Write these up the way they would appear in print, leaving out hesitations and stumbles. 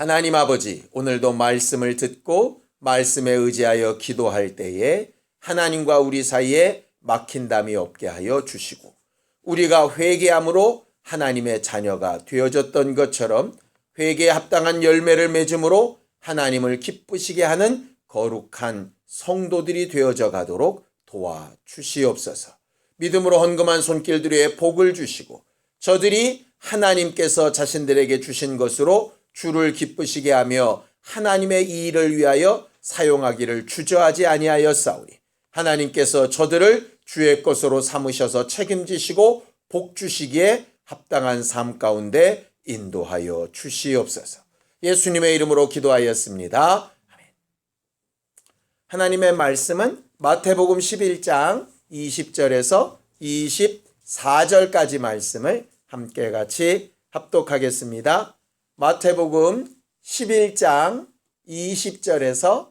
하나님 아버지, 오늘도 말씀을 듣고 말씀에 의지하여 기도할 때에 하나님과 우리 사이에 막힌담이 없게 하여 주시고, 우리가 회개함으로 하나님의 자녀가 되어졌던 것처럼 회개에 합당한 열매를 맺음으로 하나님을 기쁘시게 하는 거룩한 성도들이 되어져 가도록 도와주시옵소서. 믿음으로 헌금한 손길들에 복을 주시고, 저들이 하나님께서 자신들에게 주신 것으로 주를 기쁘시게 하며 하나님의 이 일을 위하여 사용하기를 주저하지 아니하였사오니, 하나님께서 저들을 주의 것으로 삼으셔서 책임지시고 복 주시기에 합당한 삶 가운데 인도하여 주시옵소서. 예수님의 이름으로 기도하였습니다. 아멘. 하나님의 말씀은 마태복음 11장 20절에서 24절까지 말씀을 함께 같이 합독하겠습니다. 마태복음 11장 20절에서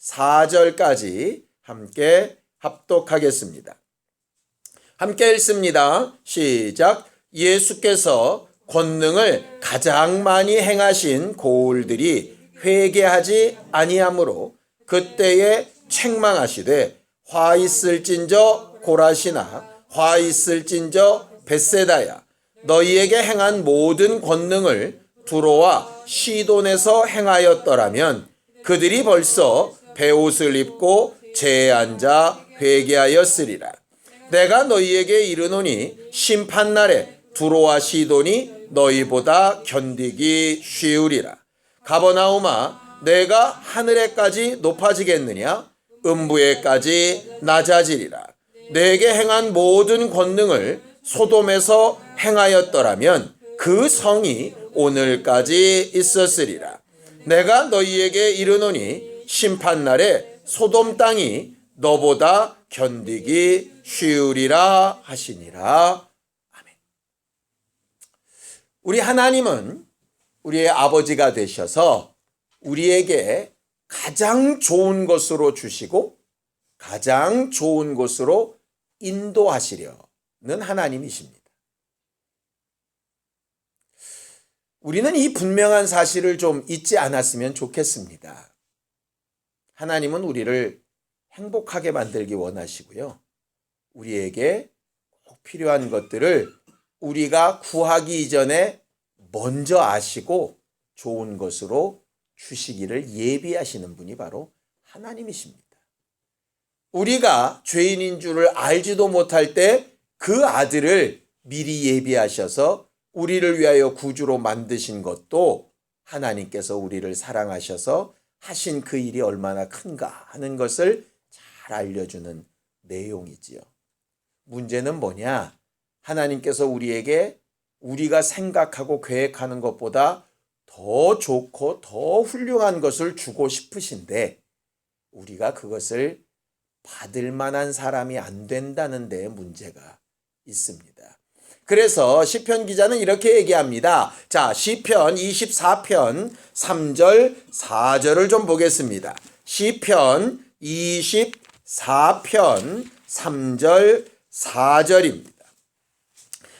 24절까지 함께 합독하겠습니다. 함께 읽습니다. 시작. 예수께서 권능을 가장 많이 행하신 고을들이 회개하지 아니하므로 그때에 책망하시되, 화 있을진저 고라시나 화 있을진저 벳세다야, 너희에게 행한 모든 권능을 두로와 시돈에서 행하였더라면 그들이 벌써 베옷을 입고 재에 앉아 회개하였으리라. 내가 너희에게 이르노니 심판날에 두로와 시돈이 너희보다 견디기 쉬우리라. 가버나움아, 내가 하늘에까지 높아지겠느냐? 음부에까지 낮아지리라. 내게 행한 모든 권능을 소돔에서 행하였더라면 그 성이 오늘까지 있었으리라. 내가 너희에게 이르노니 심판날에 소돔 땅이 너보다 견디기 쉬우리라 하시니라. 아멘. 우리 하나님은 우리의 아버지가 되셔서 우리에게 가장 좋은 것으로 주시고 가장 좋은 곳으로 인도하시려는 하나님이십니다. 우리는 이 분명한 사실을 좀 잊지 않았으면 좋겠습니다. 하나님은 우리를 행복하게 만들기 원하시고요, 우리에게 꼭 필요한 것들을 우리가 구하기 이전에 먼저 아시고 좋은 것으로 주시기를 예비하시는 분이 바로 하나님이십니다. 우리가 죄인인 줄을 알지도 못할 때 그 아들을 미리 예비하셔서 우리를 위하여 구주로 만드신 것도 하나님께서 우리를 사랑하셔서 하신 그 일이 얼마나 큰가 하는 것을 잘 알려주는 내용이지요. 문제는 뭐냐? 하나님께서 우리에게 우리가 생각하고 계획하는 것보다 더 좋고 더 훌륭한 것을 주고 싶으신데 우리가 그것을 받을 만한 사람이 안 된다는 데 문제가 있습니다. 그래서 시편 기자는 이렇게 얘기합니다. 자, 시편 24편 3절 4절을 좀 보겠습니다. 시편 24편 3절 4절입니다.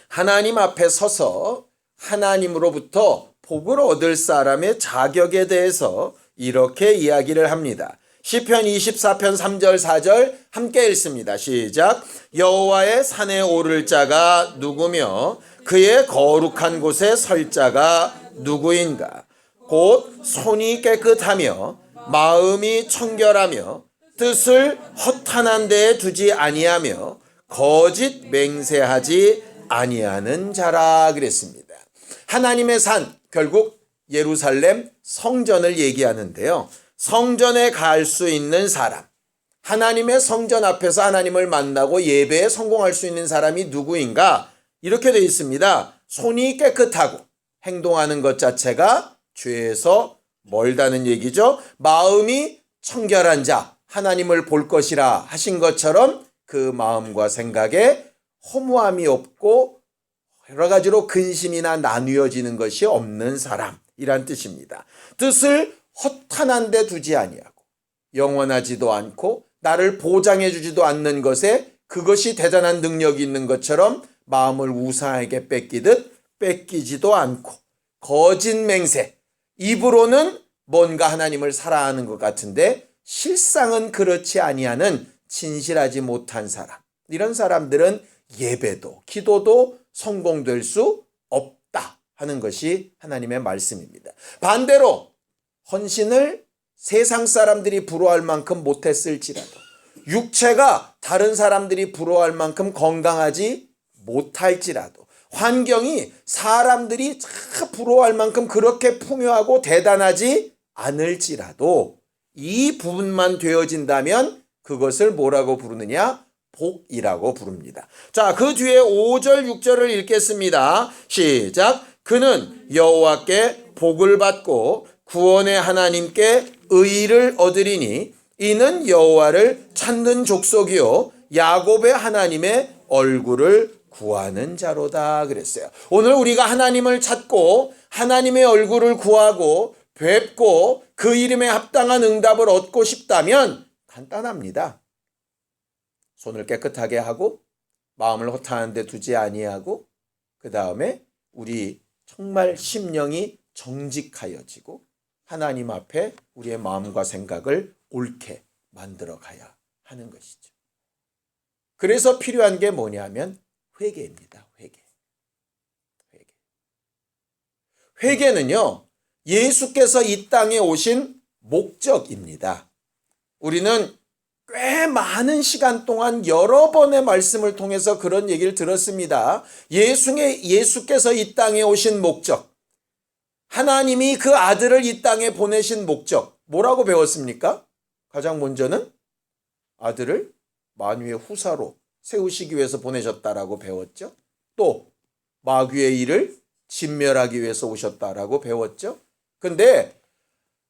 하나님 앞에 서서 하나님으로부터 복을 얻을 사람의 자격에 대해서 이렇게 이야기를 합니다. 시편 24편 3절 4절 함께 읽습니다. 시작. 여호와의 산에 오를 자가 누구며 그의 거룩한 곳에 설 자가 누구인가? 곧 손이 깨끗하며 마음이 청결하며 뜻을 허탄한 데에 두지 아니하며 거짓 맹세하지 아니하는 자라 그랬습니다. 하나님의 산, 결국 예루살렘 성전을 얘기하는데요. 성전에 갈 수 있는 사람, 하나님의 성전 앞에서 하나님을 만나고 예배에 성공할 수 있는 사람이 누구인가? 이렇게 되어 있습니다. 손이 깨끗하고 행동하는 것 자체가 죄에서 멀다는 얘기죠. 마음이 청결한 자, 하나님을 볼 것이라 하신 것처럼 그 마음과 생각에 허무함이 없고 여러 가지로 근심이나 나뉘어지는 것이 없는 사람이란 뜻입니다. 뜻을 허탄한 데 두지 아니하고 영원하지도 않고 나를 보장해 주지도 않는 것에 그것이 대단한 능력이 있는 것처럼 마음을 우상에게 뺏기듯 뺏기지도 않고 거짓 맹세, 입으로는 뭔가 하나님을 사랑하는 것 같은데 실상은 그렇지 아니하는 진실하지 못한 사람. 이런 사람들은 예배도 기도도 성공될 수 없다 하는 것이 하나님의 말씀입니다. 반대로 헌신을 세상 사람들이 부러워할 만큼 못했을지라도 육체가 다른 사람들이 부러워할 만큼 건강하지 못할지라도 환경이 사람들이 부러워할 만큼 그렇게 풍요하고 대단하지 않을지라도 이 부분만 되어진다면 그것을 뭐라고 부르느냐? 복이라고 부릅니다. 자, 그 뒤에 5절 6절을 읽겠습니다. 시작. 그는 여호와께 복을 받고 구원의 하나님께 의를 얻으리니 이는 여호와를 찾는 족속이요 야곱의 하나님의 얼굴을 구하는 자로다 그랬어요. 오늘 우리가 하나님을 찾고 하나님의 얼굴을 구하고 뵙고 그 이름에 합당한 응답을 얻고 싶다면 간단합니다. 손을 깨끗하게 하고 마음을 허탄한 데 두지 아니하고 그 다음에 우리 정말 심령이 정직하여지고 하나님 앞에 우리의 마음과 생각을 옳게 만들어 가야 하는 것이죠. 그래서 필요한 게 뭐냐면 회개입니다. 회개는요, 예수께서 이 땅에 오신 목적입니다. 우리는 꽤 많은 시간 동안 여러 번의 말씀을 통해서 그런 얘기를 들었습니다. 예수께서 이 땅에 오신 목적, 하나님이 그 아들을 이 땅에 보내신 목적, 뭐라고 배웠습니까? 가장 먼저는 아들을 만유의 후사로 세우시기 위해서 보내셨다라고 배웠죠. 또 마귀의 일을 진멸하기 위해서 오셨다라고 배웠죠. 근데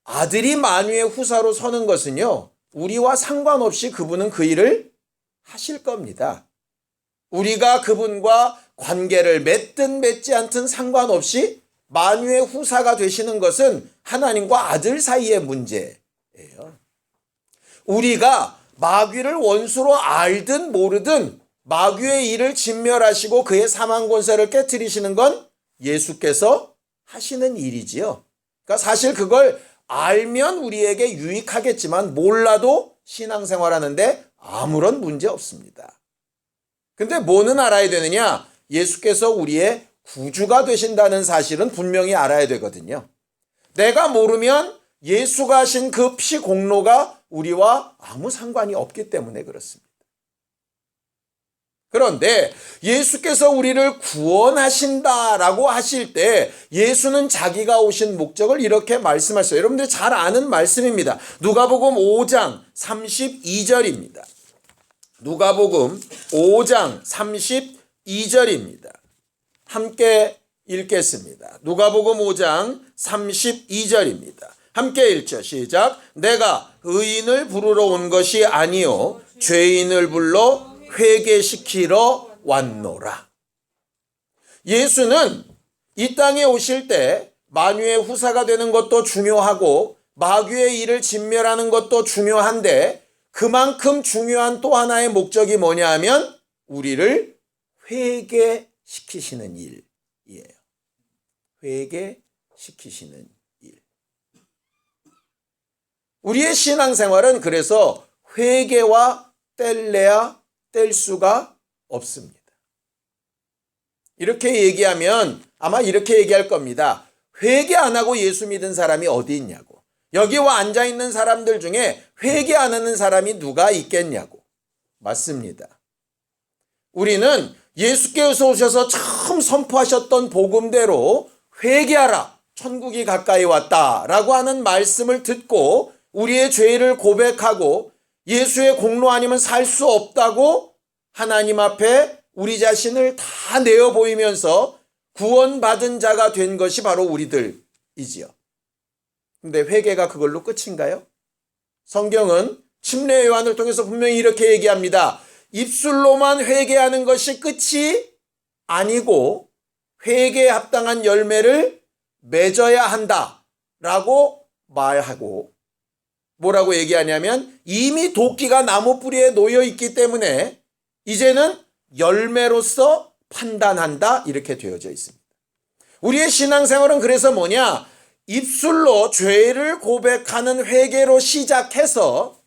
아들이 만유의 후사로 서는 것은요, 우리와 상관없이 그분은 그 일을 하실 겁니다. 우리가 그분과 관계를 맺든 맺지 않든 상관없이 만유의 후사가 되시는 것은 하나님과 아들 사이의 문제예요. 우리가 마귀를 원수로 알든 모르든 마귀의 일을 진멸하시고 그의 사망 권세를 깨트리시는 건 예수께서 하시는 일이지요. 그러니까 사실 그걸 알면 우리에게 유익하겠지만 몰라도 신앙생활하는데 아무런 문제 없습니다. 근데 뭐는 알아야 되느냐? 예수께서 우리의 구주가 되신다는 사실은 분명히 알아야 되거든요. 내가 모르면 예수가 하신 그 피 공로가 우리와 아무 상관이 없기 때문에 그렇습니다. 그런데 예수께서 우리를 구원하신다라고 하실 때 예수는 자기가 오신 목적을 이렇게 말씀하셨어요. 여러분들 잘 아는 말씀입니다. 누가복음 5장 32절입니다. 누가복음 5장 32절입니다. 함께 읽겠습니다. 누가복음 5장 32절입니다. 함께 읽죠. 시작. 내가 의인을 부르러 온 것이 아니요 죄인을 불러 회개시키러 왔노라. 예수는 이 땅에 오실 때 만유의 후사가 되는 것도 중요하고 마귀의 일을 진멸하는 것도 중요한데 그만큼 중요한 또 하나의 목적이 뭐냐 하면 우리를 회개시키시는 일이에요. 회개시키시는 일. 우리의 신앙생활은 그래서 회개와 뗄래야 뗄 수가 없습니다. 이렇게 얘기하면 아마 이렇게 얘기할 겁니다. 회개 안 하고 예수 믿은 사람이 어디 있냐고. 여기 와 앉아있는 사람들 중에 회개 안 하는 사람이 누가 있겠냐고. 맞습니다. 우리는 예수께서 오셔서 처음 선포하셨던 복음대로 회개하라, 천국이 가까이 왔다라고 하는 말씀을 듣고 우리의 죄를 고백하고 예수의 공로 아니면 살 수 없다고 하나님 앞에 우리 자신을 다 내어 보이면서 구원받은 자가 된 것이 바로 우리들이지요. 근데 회개가 그걸로 끝인가요? 성경은 침례 요한을 통해서 분명히 이렇게 얘기합니다. 입술로만 회개하는 것이 끝이 아니고 회개에 합당한 열매를 맺어야 한다라고 말하고 뭐라고 얘기하냐면 이미 도끼가 나무 뿌리에 놓여 있기 때문에 이제는 열매로서 판단한다 이렇게 되어져 있습니다. 우리의 신앙생활은 그래서 뭐냐? 입술로 죄를 고백하는 회개로 시작해서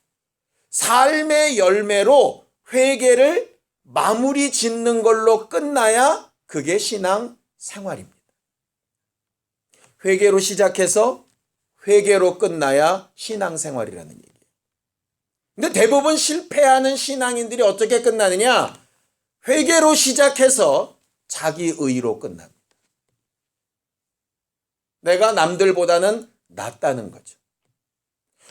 삶의 열매로 회개를 마무리 짓는 걸로 끝나야 그게 신앙 생활입니다. 회개로 시작해서 회개로 끝나야 신앙 생활이라는 얘기예요. 근데 대부분 실패하는 신앙인들이 어떻게 끝나느냐? 회개로 시작해서 자기 의로 끝납니다. 내가 남들보다는 낫다는 거죠.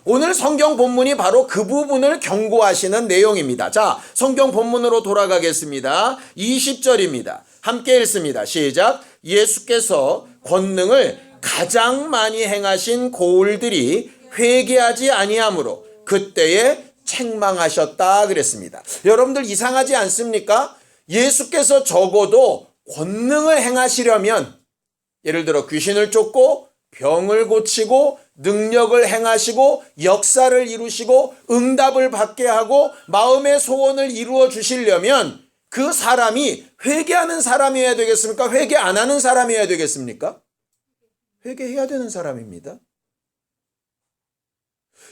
오늘 성경 본문이 바로 그 부분을 경고하시는 내용입니다. 자, 성경 본문으로 돌아가겠습니다. 20절입니다. 함께 읽습니다. 시작. 예수께서 권능을 가장 많이 행하신 고울들이 회개하지 아니하므로 그때에 책망하셨다 그랬습니다. 여러분들 이상하지 않습니까? 예수께서 적어도 권능을 행하시려면 예를 들어 귀신을 쫓고 병을 고치고 능력을 행하시고 역사를 이루시고 응답을 받게 하고 마음의 소원을 이루어 주시려면 그 사람이 회개하는 사람이어야 되겠습니까? 회개 안 하는 사람이어야 되겠습니까? 회개해야 되는 사람입니다.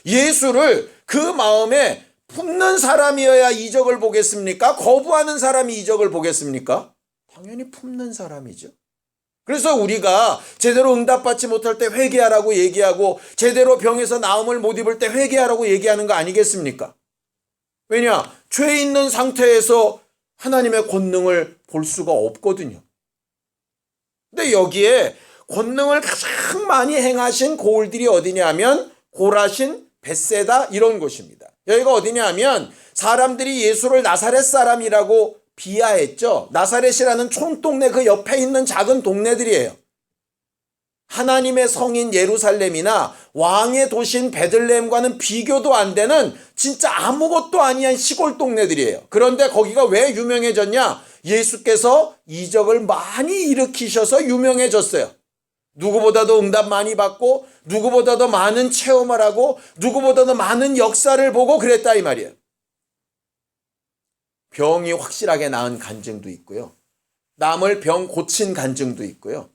예수를 그 마음에 품는 사람이어야 이적을 보겠습니까? 거부하는 사람이 이적을 보겠습니까? 당연히 품는 사람이죠. 그래서 우리가 제대로 응답받지 못할 때 회개하라고 얘기하고 제대로 병에서 나음을 못 입을 때 회개하라고 얘기하는 거 아니겠습니까? 왜냐? 죄 있는 상태에서 하나님의 권능을 볼 수가 없거든요. 근데 여기에 권능을 가장 많이 행하신 고울들이 어디냐면 고라신, 벳세다 이런 곳입니다. 여기가 어디냐면 사람들이 예수를 나사렛 사람이라고 비하했죠. 나사렛이라는 촌동네 그 옆에 있는 작은 동네들이에요. 하나님의 성인 예루살렘이나 왕의 도시인 베들레헴과는 비교도 안 되는 진짜 아무것도 아니한 시골 동네들이에요. 그런데 거기가 왜 유명해졌냐? 예수께서 이적을 많이 일으키셔서 유명해졌어요. 누구보다도 응답 많이 받고 누구보다도 많은 체험을 하고 누구보다도 많은 역사를 보고 그랬다 이 말이에요. 병이 확실하게 나은 간증도 있고요. 남을 병 고친 간증도 있고요.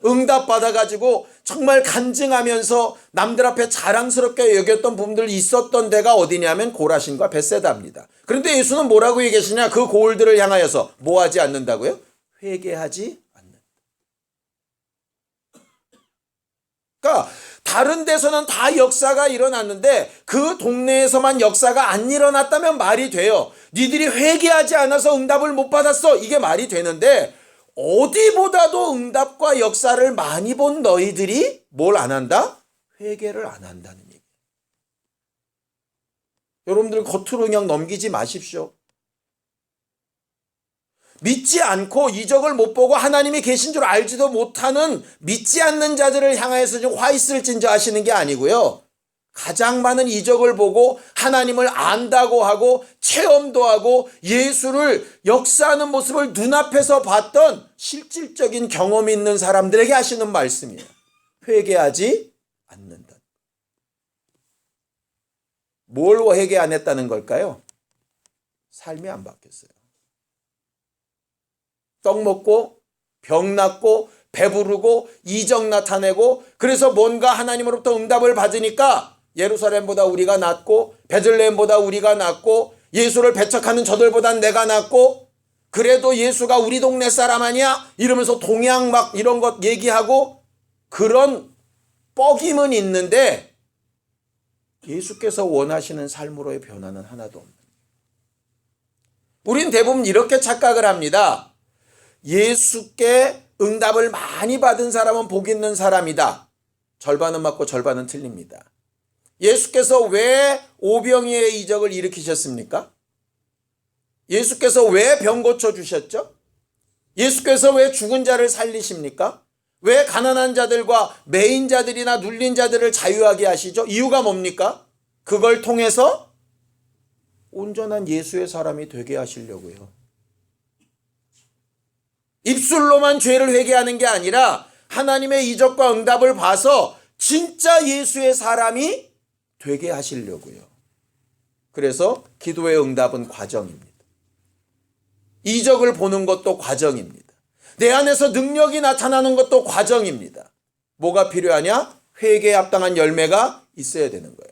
응답 받아가지고 정말 간증하면서 남들 앞에 자랑스럽게 여겼던 부분들이 있었던 데가 어디냐면 고라신과 벳세다입니다. 그런데 예수는 뭐라고 얘기하시냐? 그 고울들을 향하여서 뭐 하지 않는다고요? 회개하지 않는다. 그러니까 다른 데서는 다 역사가 일어났는데 그 동네에서만 역사가 안 일어났다면 말이 돼요. 니들이 회개하지 않아서 응답을 못 받았어. 이게 말이 되는데 어디보다도 응답과 역사를 많이 본 너희들이 뭘 안 한다? 회개를 안 한다는 얘기. 여러분들 겉으로 그냥 넘기지 마십시오. 믿지 않고 이적을 못 보고 하나님이 계신 줄 알지도 못하는 믿지 않는 자들을 향하여서 좀 화 있을진저 하시는 게 아니고요. 가장 많은 이적을 보고 하나님을 안다고 하고 체험도 하고 예수를 역사하는 모습을 눈앞에서 봤던 실질적인 경험이 있는 사람들에게 하시는 말씀이에요. 회개하지 않는다. 뭘 회개 안 했다는 걸까요? 삶이 안 바뀌었어요. 떡 먹고 병 낫고 배부르고 이적 나타내고 그래서 뭔가 하나님으로부터 응답을 받으니까 예루살렘보다 우리가 낫고 베들레헴보다 우리가 낫고 예수를 배척하는 저들보단 내가 낫고 그래도 예수가 우리 동네 사람 아니야? 이러면서 동양 막 이런 것 얘기하고 그런 뻐김은 있는데 예수께서 원하시는 삶으로의 변화는 하나도 없는. 우린 대부분 이렇게 착각을 합니다. 예수께 응답을 많이 받은 사람은 복 있는 사람이다. 절반은 맞고 절반은 틀립니다. 예수께서 왜 오병이의 이적을 일으키셨습니까? 예수께서 왜 병 고쳐주셨죠? 예수께서 왜 죽은 자를 살리십니까? 왜 가난한 자들과 매인 자들이나 눌린 자들을 자유하게 하시죠? 이유가 뭡니까? 그걸 통해서 온전한 예수의 사람이 되게 하시려고요. 입술로만 죄를 회개하는 게 아니라 하나님의 이적과 응답을 봐서 진짜 예수의 사람이 되게 하시려고요. 그래서 기도의 응답은 과정입니다. 이적을 보는 것도 과정입니다. 내 안에서 능력이 나타나는 것도 과정입니다. 뭐가 필요하냐? 회개에 합당한 열매가 있어야 되는 거예요.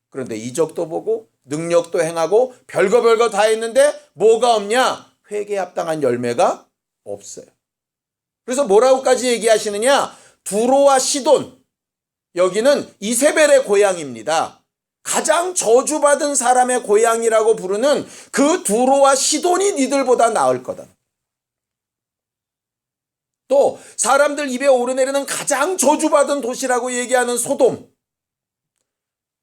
그런데 이적도 보고 능력도 행하고 별거 다 했는데 뭐가 없냐? 회개에 합당한 열매가 없어요. 그래서 뭐라고까지 얘기하시느냐? 두로와 시돈, 여기는 이세벨의 고향입니다. 가장 저주받은 사람의 고향이라고 부르는 그 두로와 시돈이 니들보다 나을 거다. 또 사람들 입에 오르내리는 가장 저주받은 도시라고 얘기하는 소돔.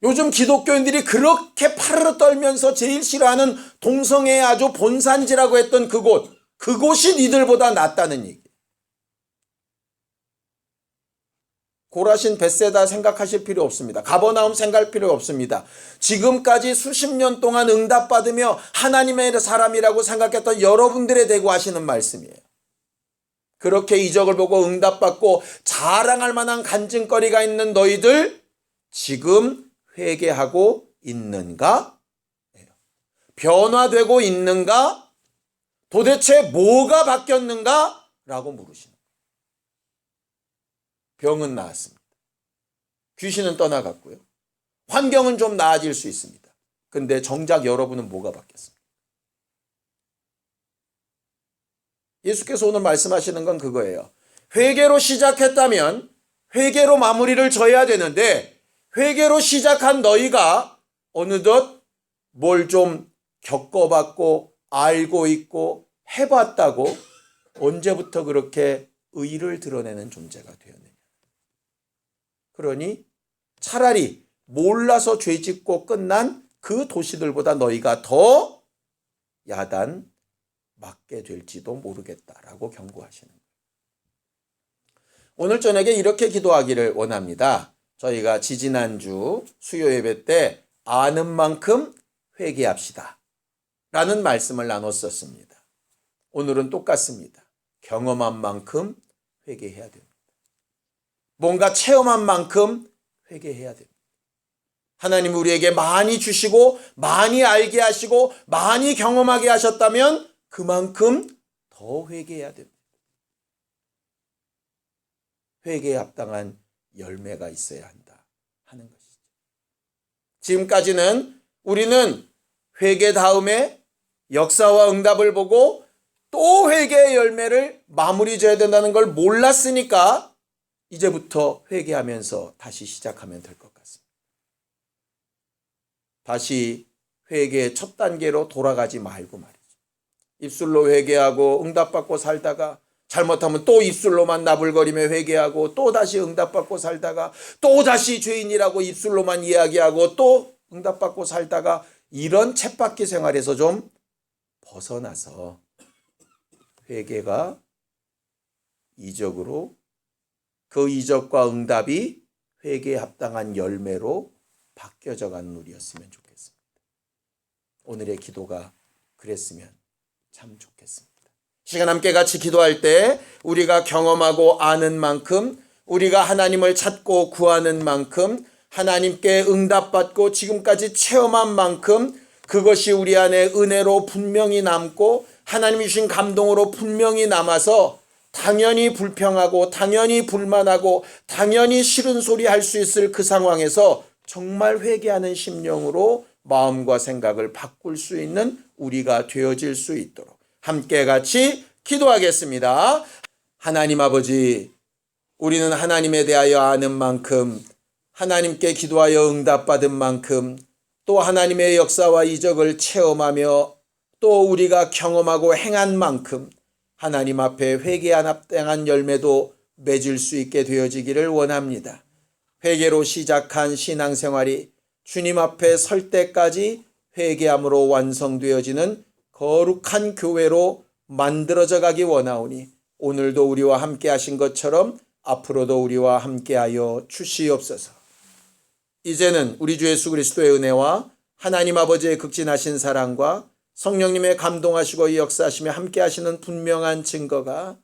요즘 기독교인들이 그렇게 파르르 떨면서 제일 싫어하는 동성애의 아주 본산지라고 했던 그곳이 니들보다 낫다는 얘기. 고라신 벳세다 생각하실 필요 없습니다. 가버나움 생각할 필요 없습니다. 지금까지 수십 년 동안 응답받으며 하나님의 사람이라고 생각했던 여러분들에 대고 하시는 말씀이에요. 그렇게 이적을 보고 응답받고 자랑할 만한 간증거리가 있는 너희들 지금 회개하고 있는가? 변화되고 있는가? 도대체 뭐가 바뀌었는가? 라고 물으시는 거예요. 병은 나았습니다. 귀신은 떠나갔고요. 환경은 좀 나아질 수 있습니다. 근데 정작 여러분은 뭐가 바뀌었습니까? 예수께서 오늘 말씀하시는 건 그거예요. 회개로 시작했다면 회개로 마무리를 져야 되는데 회개로 시작한 너희가 어느덧 뭘 좀 겪어봤고 알고 있고 해봤다고 언제부터 그렇게 의를 드러내는 존재가 되었느냐. 그러니 차라리 몰라서 죄짓고 끝난 그 도시들보다 너희가 더 야단 맞게 될지도 모르겠다라고 경고하시는 거예요. 오늘 저녁에 이렇게 기도하기를 원합니다. 저희가 지지난주 수요 예배 때 아는 만큼 회개합시다 라는 말씀을 나눴었습니다. 오늘은 똑같습니다. 경험한 만큼 회개해야 됩니다. 뭔가 체험한 만큼 회개해야 됩니다. 하나님 우리에게 많이 주시고 많이 알게 하시고 많이 경험하게 하셨다면 그만큼 더 회개해야 됩니다. 회개에 합당한 열매가 있어야 한다 하는 것이죠. 지금까지는 우리는 회개 다음에 역사와 응답을 보고 또 회개의 열매를 마무리 져야 된다는 걸 몰랐으니까 이제부터 회개하면서 다시 시작하면 될 것 같습니다. 다시 회개의 첫 단계로 돌아가지 말고 말이죠. 입술로 회개하고 응답받고 살다가 잘못하면 또 입술로만 나불거리며 회개하고 또 다시 응답받고 살다가 또 다시 죄인이라고 입술로만 이야기하고 또 응답받고 살다가 이런 쳇바퀴 생활에서 좀 벗어나서 회개가 이적으로 그 이적과 응답이 회개에 합당한 열매로 바뀌어져 가는 우리였으면 좋겠습니다. 오늘의 기도가 그랬으면 참 좋겠습니다. 시간 함께 같이 기도할 때 우리가 경험하고 아는 만큼 우리가 하나님을 찾고 구하는 만큼 하나님께 응답받고 지금까지 체험한 만큼 그것이 우리 안에 은혜로 분명히 남고 하나님이 주신 감동으로 분명히 남아서 당연히 불평하고 당연히 불만하고 당연히 싫은 소리 할 수 있을 그 상황에서 정말 회개하는 심령으로 마음과 생각을 바꿀 수 있는 우리가 되어질 수 있도록 함께 같이 기도하겠습니다. 하나님 아버지, 우리는 하나님에 대하여 아는 만큼 하나님께 기도하여 응답받은 만큼 또 하나님의 역사와 이적을 체험하며 또 우리가 경험하고 행한 만큼 하나님 앞에 회개에 합당한 열매도 맺을 수 있게 되어지기를 원합니다. 회개로 시작한 신앙생활이 주님 앞에 설 때까지 회개함으로 완성되어지는 거룩한 교회로 만들어져 가기 원하오니 오늘도 우리와 함께 하신 것처럼 앞으로도 우리와 함께하여 주시옵소서. 이제는 우리 주 예수 그리스도의 은혜와 하나님 아버지의 극진하신 사랑과 성령님의 감동하시고 역사하시며 함께하시는 분명한 증거가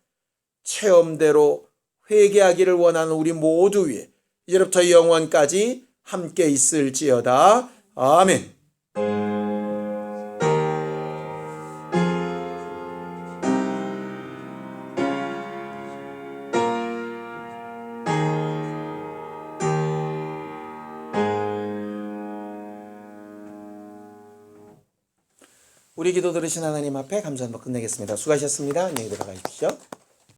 체험대로 회개하기를 원하는 우리 모두 위에 이제부터 영원까지 함께 있을지어다. 아멘. 우리 기도 들으신 하나님 앞에 감사한번 끝내겠습니다. 수고하셨습니다. 안녕히 들어가십시오.